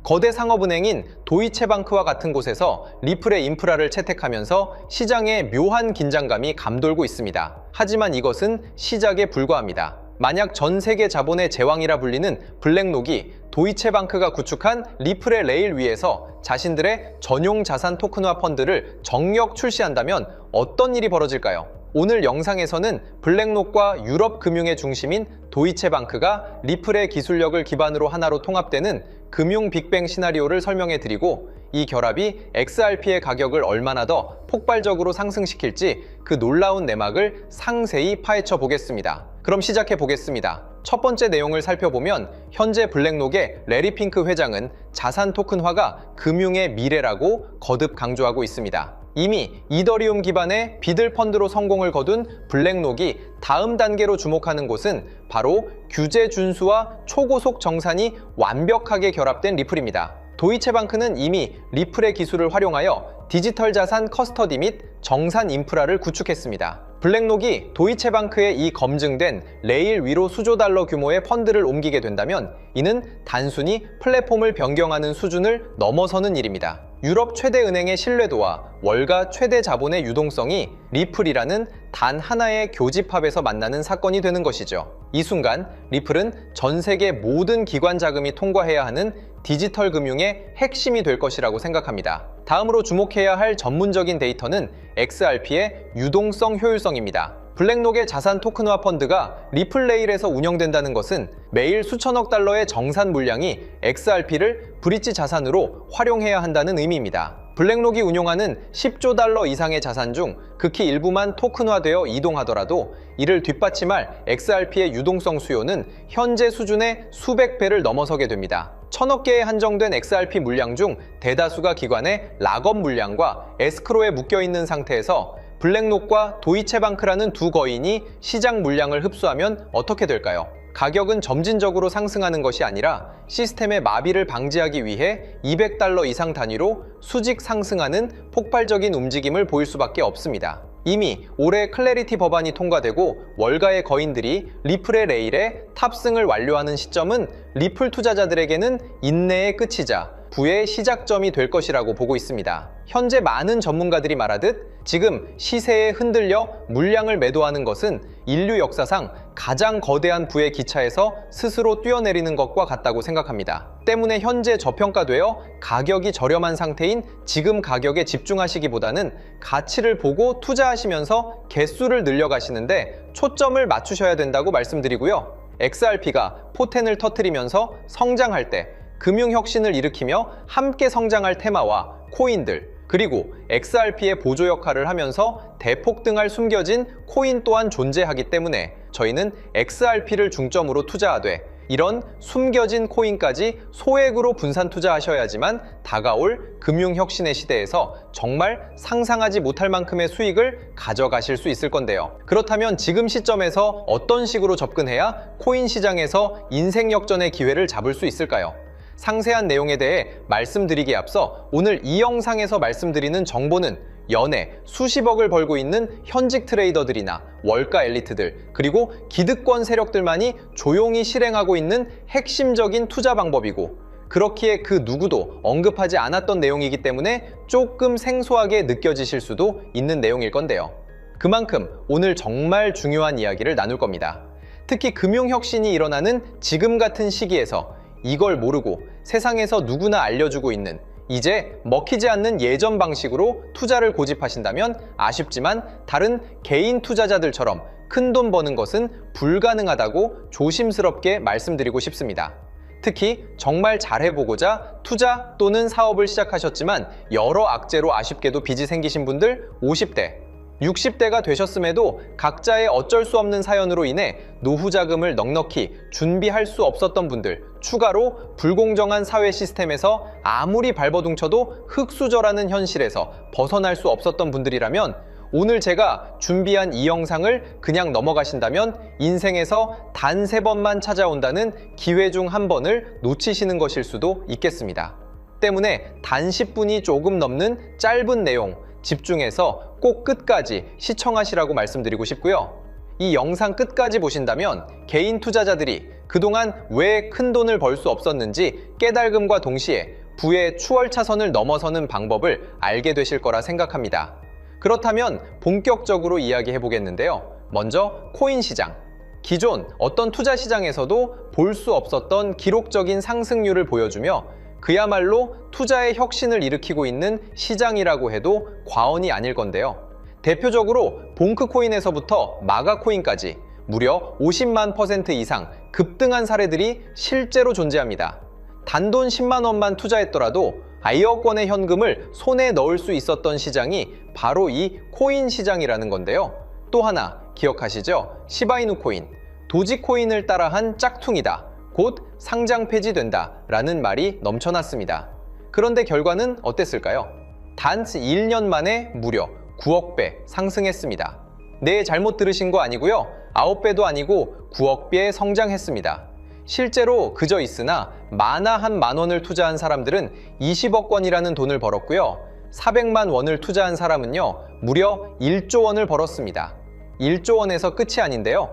거대 상업은행인 도이체방크와 같은 곳에서 리플의 인프라를 채택하면서 시장에 묘한 긴장감이 감돌고 있습니다. 하지만 이것은 시작에 불과합니다. 만약 전 세계 자본의 제왕이라 불리는 블랙록이 도이체방크가 구축한 리플의 레일 위에서 자신들의 전용 자산 토큰화 펀드를 정력 출시한다면 어떤 일이 벌어질까요? 오늘 영상에서는 블랙록과 유럽 금융의 중심인 도이체방크가 리플의 기술력을 기반으로 하나로 통합되는 금융 빅뱅 시나리오를 설명해 드리고, 이 결합이 XRP의 가격을 얼마나 더 폭발적으로 상승시킬지 그 놀라운 내막을 상세히 파헤쳐 보겠습니다. 그럼 시작해 보겠습니다. 첫 번째 내용을 살펴보면 현재 블랙록의 레리 핑크 회장은 자산 토큰화가 금융의 미래라고 거듭 강조하고 있습니다. 이미 이더리움 기반의 비들 펀드로 성공을 거둔 블랙록이 다음 단계로 주목하는 곳은 바로 규제 준수와 초고속 정산이 완벽하게 결합된 리플입니다. 도이체방크는 이미 리플의 기술을 활용하여 디지털 자산 커스터디 및 정산 인프라를 구축했습니다. 블랙록이 도이체방크의 이 검증된 레일 위로 수조 달러 규모의 펀드를 옮기게 된다면 이는 단순히 플랫폼을 변경하는 수준을 넘어서는 일입니다. 유럽 최대 은행의 신뢰도와 월가 최대 자본의 유동성이 리플이라는 단 하나의 교집합에서 만나는 사건이 되는 것이죠. 이 순간 리플은 전 세계 모든 기관 자금이 통과해야 하는 디지털 금융의 핵심이 될 것이라고 생각합니다. 다음으로 주목해야 할 전문적인 데이터는 XRP의 유동성 효율성입니다. 블랙록의 자산 토큰화 펀드가 리플 레일에서 운영된다는 것은 매일 수천억 달러의 정산 물량이 XRP를 브릿지 자산으로 활용해야 한다는 의미입니다. 블랙록이 운용하는 10조 달러 이상의 자산 중 극히 일부만 토큰화되어 이동하더라도 이를 뒷받침할 XRP의 유동성 수요는 현재 수준의 수백 배를 넘어서게 됩니다. 천억 개에 한정된 XRP 물량 중 대다수가 기관의 락업 물량과 에스크로에 묶여있는 상태에서 블랙록과 도이체방크라는 두 거인이 시장 물량을 흡수하면 어떻게 될까요? 가격은 점진적으로 상승하는 것이 아니라 시스템의 마비를 방지하기 위해 200달러 이상 단위로 수직 상승하는 폭발적인 움직임을 보일 수밖에 없습니다. 이미 올해 클래리티 법안이 통과되고 월가의 거인들이 리플의 레일에 탑승을 완료하는 시점은 리플 투자자들에게는 인내의 끝이자 부의 시작점이 될 것이라고 보고 있습니다. 현재 많은 전문가들이 말하듯 지금 시세에 흔들려 물량을 매도하는 것은 인류 역사상 가장 거대한 부의 기차에서 스스로 뛰어내리는 것과 같다고 생각합니다. 때문에 현재 저평가되어 가격이 저렴한 상태인 지금 가격에 집중하시기보다는 가치를 보고 투자하시면서 개수를 늘려가시는데 초점을 맞추셔야 된다고 말씀드리고요. XRP가 포텐을 터뜨리면서 성장할 때 금융혁신을 일으키며 함께 성장할 테마와 코인들, 그리고 XRP의 보조 역할을 하면서 대폭등할 숨겨진 코인 또한 존재하기 때문에 저희는 XRP를 중점으로 투자하되 이런 숨겨진 코인까지 소액으로 분산 투자하셔야지만 다가올 금융혁신의 시대에서 정말 상상하지 못할 만큼의 수익을 가져가실 수 있을 건데요. 그렇다면 지금 시점에서 어떤 식으로 접근해야 코인 시장에서 인생 역전의 기회를 잡을 수 있을까요? 상세한 내용에 대해 말씀드리기에 앞서 오늘 이 영상에서 말씀드리는 정보는 연에 수십억을 벌고 있는 현직 트레이더들이나 월가 엘리트들, 그리고 기득권 세력들만이 조용히 실행하고 있는 핵심적인 투자 방법이고, 그렇기에 그 누구도 언급하지 않았던 내용이기 때문에 조금 생소하게 느껴지실 수도 있는 내용일 건데요. 그만큼 오늘 정말 중요한 이야기를 나눌 겁니다. 특히 금융혁신이 일어나는 지금 같은 시기에서 이걸 모르고 세상에서 누구나 알려주고 있는, 이제 먹히지 않는 예전 방식으로 투자를 고집하신다면 아쉽지만 다른 개인 투자자들처럼 큰 돈 버는 것은 불가능하다고 조심스럽게 말씀드리고 싶습니다. 특히 정말 잘해보고자 투자 또는 사업을 시작하셨지만 여러 악재로 아쉽게도 빚이 생기신 분들 50대, 60대가 되셨음에도 각자의 어쩔 수 없는 사연으로 인해 노후 자금을 넉넉히 준비할 수 없었던 분들, 추가로 불공정한 사회 시스템에서 아무리 발버둥쳐도 흙수저라는 현실에서 벗어날 수 없었던 분들이라면 오늘 제가 준비한 이 영상을 그냥 넘어가신다면 인생에서 단 3번만 찾아온다는 기회 중 한 번을 놓치시는 것일 수도 있겠습니다. 때문에 단 10분이 조금 넘는 짧은 내용 집중해서 꼭 끝까지 시청하시라고 말씀드리고 싶고요. 이 영상 끝까지 보신다면 개인 투자자들이 그동안 왜 큰 돈을 벌 수 없었는지 깨달음과 동시에 부의 추월 차선을 넘어서는 방법을 알게 되실 거라 생각합니다. 그렇다면 본격적으로 이야기해 보겠는데요. 먼저 코인 시장. 기존 어떤 투자 시장에서도 볼 수 없었던 기록적인 상승률을 보여주며 그야말로 투자의 혁신을 일으키고 있는 시장이라고 해도 과언이 아닐 건데요. 대표적으로 봉크코인에서부터 마가코인까지 무려 50만 % 이상 급등한 사례들이 실제로 존재합니다. 단돈 10만 원만 투자했더라도 1억 원의 현금을 손에 넣을 수 있었던 시장이 바로 이 코인 시장이라는 건데요. 또 하나 기억하시죠? 시바이누 코인, 도지코인을 따라한 짝퉁이다. 곧 상장 폐지된다 라는 말이 넘쳐났습니다. 그런데 결과는 어땠을까요? 단 1년 만에 무려 9억 배 상승했습니다. 네, 잘못 들으신 거 아니고요. 9배도 아니고 9억 배 성장했습니다. 실제로 그저 있으나 만화 한 만 원을 투자한 사람들은 20억 원이라는 돈을 벌었고요. 400만 원을 투자한 사람은요, 무려 1조 원을 벌었습니다. 1조 원에서 끝이 아닌데요.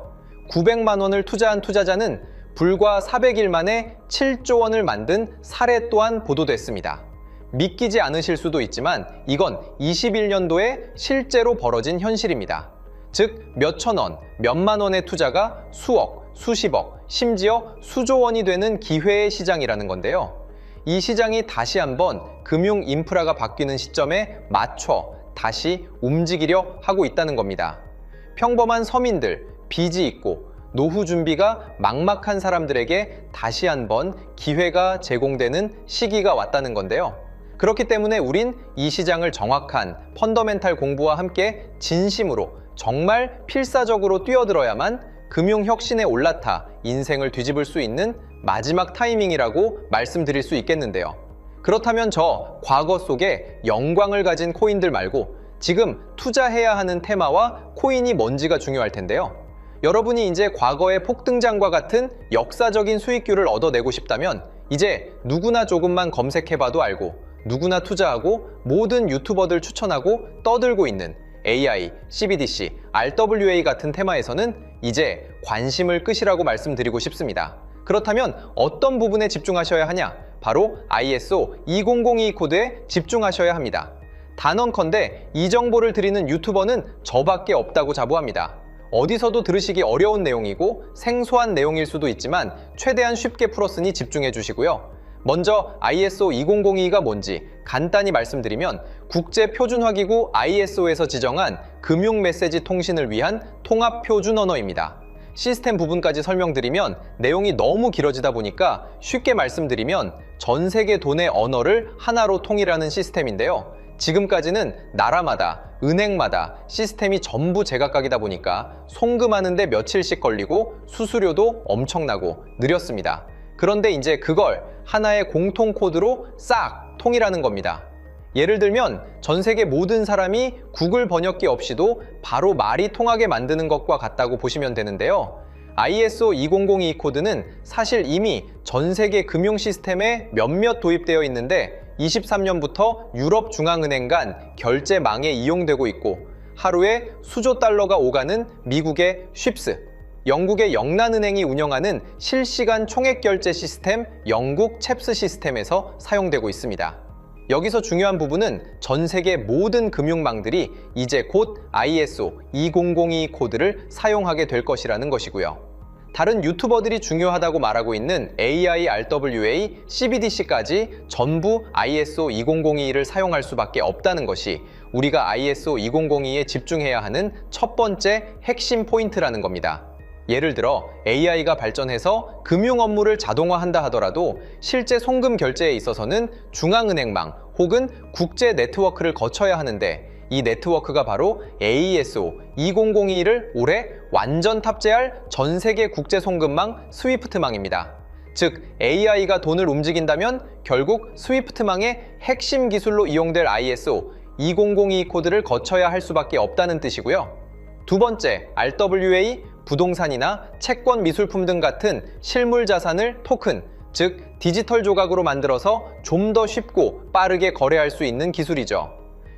900만 원을 투자한 투자자는 불과 400일 만에 7조 원을 만든 사례 또한 보도됐습니다. 믿기지 않으실 수도 있지만 이건 21년도에 실제로 벌어진 현실입니다. 즉, 몇천 원, 몇만 원의 투자가 수억, 수십억, 심지어 수조 원이 되는 기회의 시장이라는 건데요. 이 시장이 다시 한번 금융 인프라가 바뀌는 시점에 맞춰 다시 움직이려 하고 있다는 겁니다. 평범한 서민들, 빚이 있고 노후 준비가 막막한 사람들에게 다시 한번 기회가 제공되는 시기가 왔다는 건데요. 그렇기 때문에 우린 이 시장을 정확한 펀더멘탈 공부와 함께 진심으로 정말 필사적으로 뛰어들어야만 금융혁신에 올라타 인생을 뒤집을 수 있는 마지막 타이밍이라고 말씀드릴 수 있겠는데요. 그렇다면 저 과거 속에 영광을 가진 코인들 말고 지금 투자해야 하는 테마와 코인이 뭔지가 중요할 텐데요. 여러분이 이제 과거의 폭등장과 같은 역사적인 수익률을 얻어내고 싶다면 이제 누구나 조금만 검색해봐도 알고 누구나 투자하고 모든 유튜버들 추천하고 떠들고 있는 AI, CBDC, RWA 같은 테마에서는 이제 관심을 끄시라고 말씀드리고 싶습니다. 그렇다면 어떤 부분에 집중하셔야 하냐? 바로 ISO 2002 코드에 집중하셔야 합니다. 단언컨대 이 정보를 드리는 유튜버는 저밖에 없다고 자부합니다. 어디서도 들으시기 어려운 내용이고 생소한 내용일 수도 있지만 최대한 쉽게 풀었으니 집중해 주시고요. 먼저 ISO 2002가 뭔지 간단히 말씀드리면 국제표준화기구 ISO에서 지정한 금융 메시지 통신을 위한 통합표준 언어입니다. 시스템 부분까지 설명드리면 내용이 너무 길어지다 보니까 쉽게 말씀드리면 전 세계 돈의 언어를 하나로 통일하는 시스템인데요. 지금까지는 나라마다, 은행마다 시스템이 전부 제각각이다 보니까 송금하는데 며칠씩 걸리고 수수료도 엄청나고 느렸습니다. 그런데 이제 그걸 하나의 공통 코드로 싹 통일하는 겁니다. 예를 들면 전 세계 모든 사람이 구글 번역기 없이도 바로 말이 통하게 만드는 것과 같다고 보시면 되는데요. ISO 2002 코드는 사실 이미 전 세계 금융 시스템에 몇몇 도입되어 있는데 23년부터 유럽 중앙은행 간 결제망에 이용되고 있고 하루에 수조 달러가 오가는 미국의 쉽스, 영국의 영란은행이 운영하는 실시간 총액결제 시스템 영국 챕스 시스템에서 사용되고 있습니다. 여기서 중요한 부분은 전 세계 모든 금융망들이 이제 곧 ISO 2002 코드를 사용하게 될 것이라는 것이고요. 다른 유튜버들이 중요하다고 말하고 있는 AI, RWA, CBDC까지 전부 ISO 2002를 사용할 수밖에 없다는 것이 우리가 ISO 2002에 집중해야 하는 첫 번째 핵심 포인트라는 겁니다. 예를 들어 AI가 발전해서 금융 업무를 자동화한다 하더라도 실제 송금 결제에 있어서는 중앙은행망 혹은 국제 네트워크를 거쳐야 하는데 이 네트워크가 바로 AESO 2002를 올해 완전 탑재할 전 세계 국제 송금망 스위프트망입니다. 즉 AI가 돈을 움직인다면 결국 스위프트망의 핵심 기술로 이용될 ISO 2002 코드를 거쳐야 할 수밖에 없다는 뜻이고요. 두 번째, RWA, 부동산이나 채권 미술품 등 같은 실물 자산을 토큰, 즉 디지털 조각으로 만들어서 좀 더 쉽고 빠르게 거래할 수 있는 기술이죠.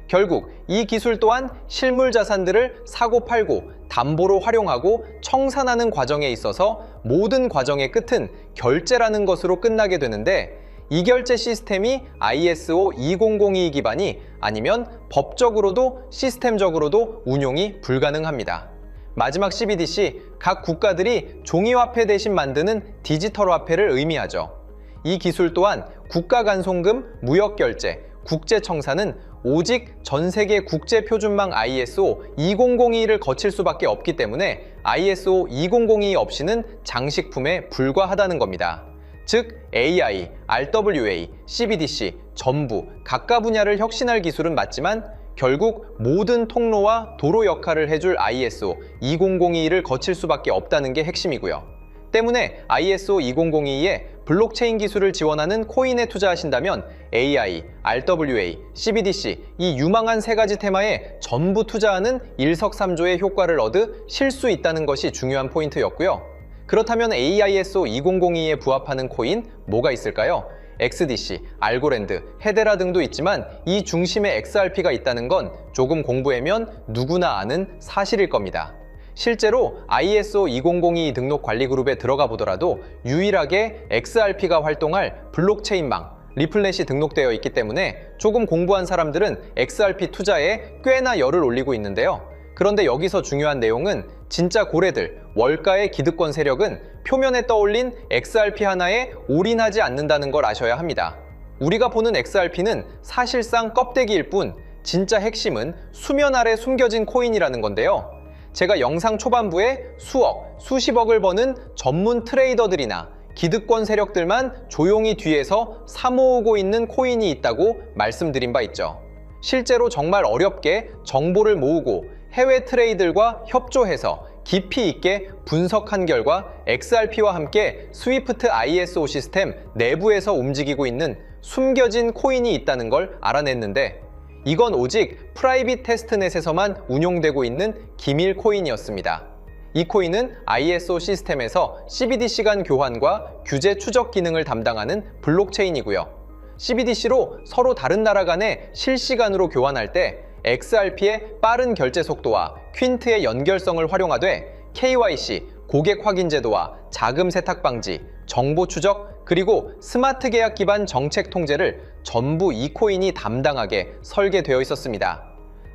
결국 이 기술 또한 실물 자산들을 사고 팔고 담보로 활용하고 청산하는 과정에 있어서 모든 과정의 끝은 결제라는 것으로 끝나게 되는데, 이 결제 시스템이 ISO 2002 기반이 아니면 법적으로도 시스템적으로도 운용이 불가능합니다. 마지막 CBDC, 각 국가들이 종이화폐 대신 만드는 디지털 화폐를 의미하죠. 이 기술 또한 국가간송금, 무역결제, 국제청산은 오직 전세계 국제표준망 ISO 2002를 거칠 수밖에 없기 때문에 ISO 2002 없이는 장식품에 불과하다는 겁니다. 즉 AI, RWA, CBDC 전부 각각 분야를 혁신할 기술은 맞지만 결국 모든 통로와 도로 역할을 해줄 ISO 2002를 거칠 수밖에 없다는 게 핵심이고요. 때문에 ISO 2002에 블록체인 기술을 지원하는 코인에 투자하신다면 AI, RWA, CBDC 이 유망한 세 가지 테마에 전부 투자하는 일석삼조의 효과를 얻으실 수 있다는 것이 중요한 포인트였고요. 그렇다면 AISO 2002에 부합하는 코인 뭐가 있을까요? XDC, 알고랜드, 헤데라 등도 있지만 이 중심에 XRP가 있다는 건 조금 공부하면 누구나 아는 사실일 겁니다. 실제로 ISO 2002 등록 관리 그룹에 들어가 보더라도 유일하게 XRP가 활동할 블록체인망, 리플넷이 등록되어 있기 때문에 조금 공부한 사람들은 XRP 투자에 꽤나 열을 올리고 있는데요. 그런데 여기서 중요한 내용은 진짜 고래들, 월가의 기득권 세력은 표면에 떠올린 XRP 하나에 올인하지 않는다는 걸 아셔야 합니다. 우리가 보는 XRP는 사실상 껍데기일 뿐 진짜 핵심은 수면 아래 숨겨진 코인이라는 건데요. 제가 영상 초반부에 수억, 수십억을 버는 전문 트레이더들이나 기득권 세력들만 조용히 뒤에서 사모으고 있는 코인이 있다고 말씀드린 바 있죠. 실제로 정말 어렵게 정보를 모으고 해외 트레이더들과 협조해서 깊이 있게 분석한 결과 XRP와 함께 스위프트 ISO 시스템 내부에서 움직이고 있는 숨겨진 코인이 있다는 걸 알아냈는데, 이건 오직 프라이빗 테스트넷에서만 운용되고 있는 기밀 코인이었습니다. 이 코인은 ISO 시스템에서 CBDC 간 교환과 규제 추적 기능을 담당하는 블록체인이고요. CBDC로 서로 다른 나라 간에 실시간으로 교환할 때 XRP의 빠른 결제 속도와 퀸트의 연결성을 활용하되 KYC, 고객 확인 제도와 자금 세탁 방지, 정보 추적, 그리고 스마트 계약 기반 정책 통제를 전부 이 코인이 담당하게 설계되어 있었습니다.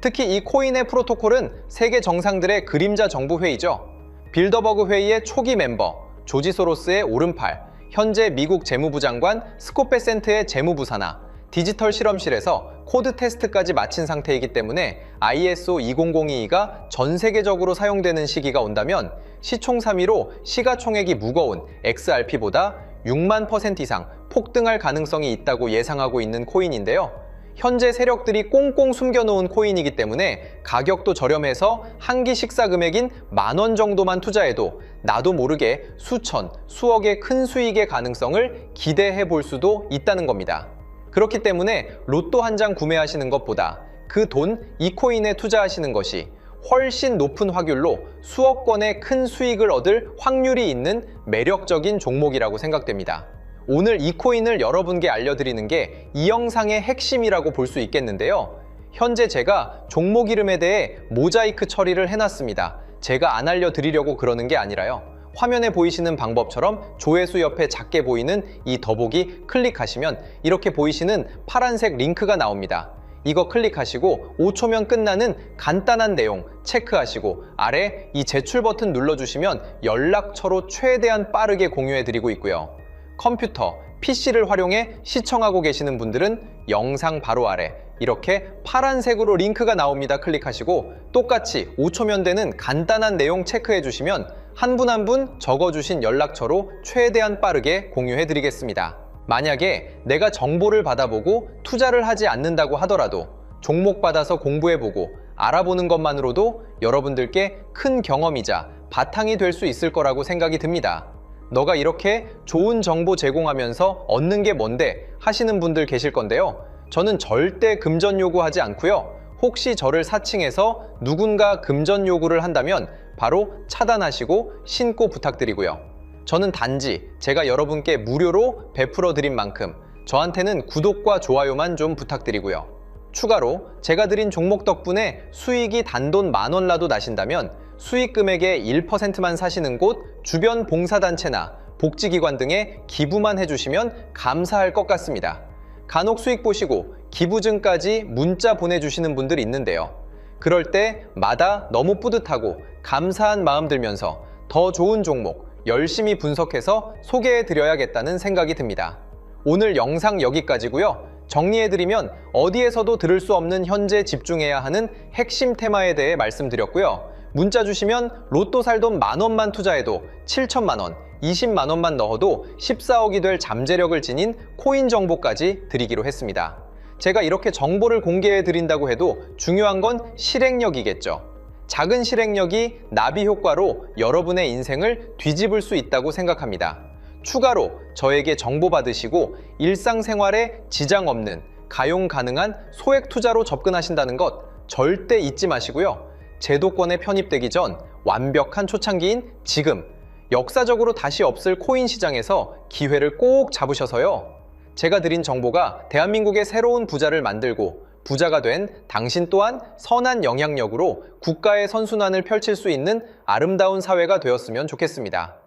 특히 이 코인의 프로토콜은 세계 정상들의 그림자 정부 회의죠. 빌더버그 회의의 초기 멤버, 조지 소로스의 오른팔, 현재 미국 재무부 장관 스콧 베센트의 재무부 산하, 디지털 실험실에서 코드 테스트까지 마친 상태이기 때문에 ISO 2002가 전 세계적으로 사용되는 시기가 온다면 시총삼위로 시가총액이 무거운 XRP보다 6만% 이상 폭등할 가능성이 있다고 예상하고 있는 코인인데요. 현재 세력들이 꽁꽁 숨겨놓은 코인이기 때문에 가격도 저렴해서 한 끼 식사 금액인 10,000원 정도만 투자해도 나도 모르게 수천, 수억의 큰 수익의 가능성을 기대해 볼 수도 있다는 겁니다. 그렇기 때문에 로또 한 장 구매하시는 것보다 그 돈 이 코인에 투자하시는 것이 훨씬 높은 확률로 수억 건의 큰 수익을 얻을 확률이 있는 매력적인 종목이라고 생각됩니다. 오늘 이 코인을 여러분께 알려드리는 게 이 영상의 핵심이라고 볼 수 있겠는데요. 현재 제가 종목 이름에 대해 모자이크 처리를 해놨습니다. 제가 안 알려드리려고 그러는 게 아니라요. 화면에 보이시는 방법처럼 조회수 옆에 작게 보이는 이 더보기 클릭하시면 이렇게 보이시는 파란색 링크가 나옵니다. 이거 클릭하시고 5초면 끝나는 간단한 내용 체크하시고 아래 이 제출 버튼 눌러주시면 연락처로 최대한 빠르게 공유해드리고 있고요. 컴퓨터, PC를 활용해 시청하고 계시는 분들은 영상 바로 아래 이렇게 파란색으로 링크가 나옵니다. 클릭하시고 똑같이 5초면 되는 간단한 내용 체크해 주시면 한 분 한 분 적어주신 연락처로 최대한 빠르게 공유해 드리겠습니다. 만약에 내가 정보를 받아보고 투자를 하지 않는다고 하더라도 종목 받아서 공부해보고 알아보는 것만으로도 여러분들께 큰 경험이자 바탕이 될 수 있을 거라고 생각이 듭니다. 너가 이렇게 좋은 정보 제공하면서 얻는 게 뭔데 하시는 분들 계실 건데요. 저는 절대 금전 요구하지 않고요. 혹시 저를 사칭해서 누군가 금전 요구를 한다면 바로 차단하시고 신고 부탁드리고요. 저는 단지 제가 여러분께 무료로 베풀어 드린 만큼 저한테는 구독과 좋아요만 좀 부탁드리고요. 추가로 제가 드린 종목 덕분에 수익이 단돈 10,000원라도 나신다면 수익 금액의 1%만 사시는 곳, 주변 봉사단체나 복지기관 등에 기부만 해주시면 감사할 것 같습니다. 간혹 수익 보시고 기부증까지 문자 보내주시는 분들이 있는데요. 그럴 때마다 너무 뿌듯하고 감사한 마음 들면서 더 좋은 종목 열심히 분석해서 소개해드려야겠다는 생각이 듭니다. 오늘 영상 여기까지고요. 정리해드리면 어디에서도 들을 수 없는 현재 집중해야 하는 핵심 테마에 대해 말씀드렸고요. 문자 주시면 로또 살 돈 10,000원만 투자해도 7천만 원, 20만 원만 넣어도 14억이 될 잠재력을 지닌 코인 정보까지 드리기로 했습니다. 제가 이렇게 정보를 공개해 드린다고 해도 중요한 건 실행력이겠죠. 작은 실행력이 나비 효과로 여러분의 인생을 뒤집을 수 있다고 생각합니다. 추가로 저에게 정보 받으시고 일상생활에 지장 없는 가용 가능한 소액 투자로 접근하신다는 것 절대 잊지 마시고요. 제도권에 편입되기 전 완벽한 초창기인 지금 역사적으로 다시 없을 코인 시장에서 기회를 꼭 잡으셔서요. 제가 드린 정보가 대한민국의 새로운 부자를 만들고 부자가 된 당신 또한 선한 영향력으로 국가의 선순환을 펼칠 수 있는 아름다운 사회가 되었으면 좋겠습니다.